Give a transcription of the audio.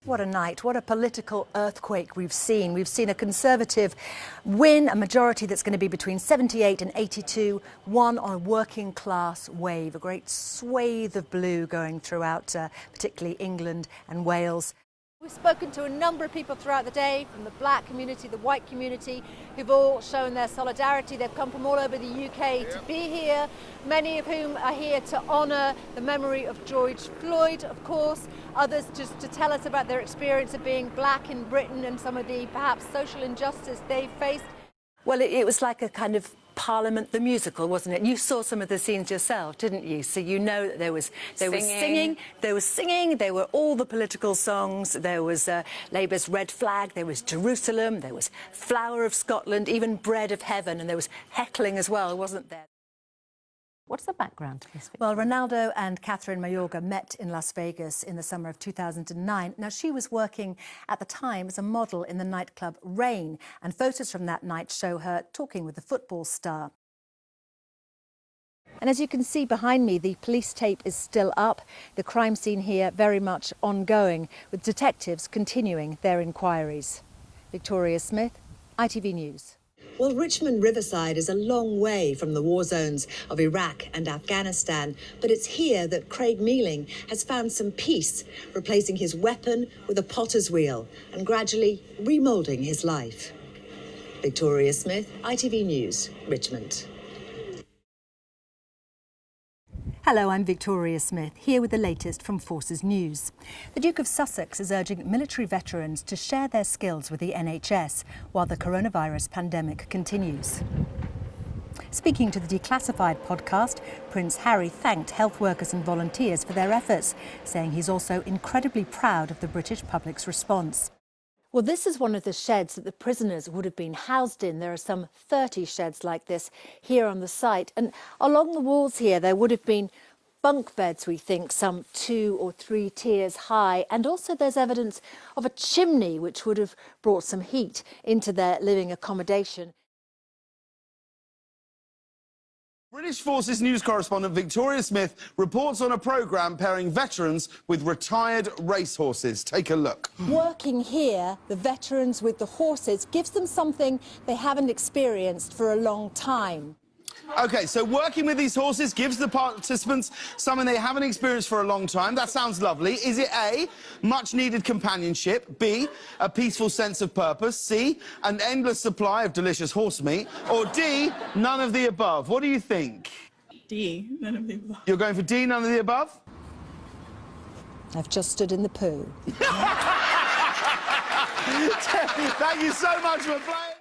What a night, what a political earthquake we've seen. We've seen a Conservative win, a majority that's going to be between 78 and 82, won on a working class wave, a great swathe of blue going throughout particularly England and Wales. We've spoken to a number of people throughout the day, from the black community, the white community, who've all shown their solidarity. They've come from all over the UK to be here, many of whom are here to honour the memory of George Floyd, of course, others just to tell us about their experience of being black in Britain and some of the perhaps social injustice they've faced. Well, it was like a kind of Parliament the musical, wasn't it? You saw some of the scenes yourself, didn't you? So you know that there was singing, there were all the political songs, there was Labour's Red Flag, there was Jerusalem, there was Flower of Scotland, even Bread of Heaven, and there was heckling as well, wasn't there? What's the background to this? Well, Ronaldo and Catherine Mayorga met in Las Vegas in the summer of 2009. Now, she was working at the time as a model in the nightclub Rain, and photos from that night show her talking with the football star. And as you can see behind me, the police tape is still up. The crime scene here very much ongoing, with detectives continuing their inquiries. Victoria Smith, ITV News. Well, Richmond Riverside is a long way from the war zones of Iraq and Afghanistan, but it's here that Craig Mealing has found some peace, replacing his weapon with a potter's wheel and gradually remoulding his life. Victoria Smith, ITV News, Richmond. Hello, I'm Victoria Smith, here with the latest from Forces News. The Duke of Sussex is urging military veterans to share their skills with the NHS while the coronavirus pandemic continues. Speaking to the Declassified podcast, Prince Harry thanked health workers and volunteers for their efforts, saying he's also incredibly proud of the British public's response. Well, this is one of the sheds that the prisoners would have been housed in. There are some 30 sheds like this here on the site. And along the walls here, there would have been bunk beds, we think, some 2 or 3 tiers high. And also there's evidence of a chimney, which would have brought some heat into their living accommodation. British Forces News correspondent Victoria Smith reports on a programme pairing veterans with retired racehorses. Take a look. Working here, the veterans with the horses gives them something they haven't experienced for a long time. OK, so working with these horses gives the participants something they haven't experienced for a long time. That sounds lovely. Is it A, much-needed companionship, B, a peaceful sense of purpose, C, an endless supply of delicious horse meat, or D, none of the above? What do you think? D, none of the above. You're going for D, none of the above? I've just stood in the poo. Thank you so much for playing.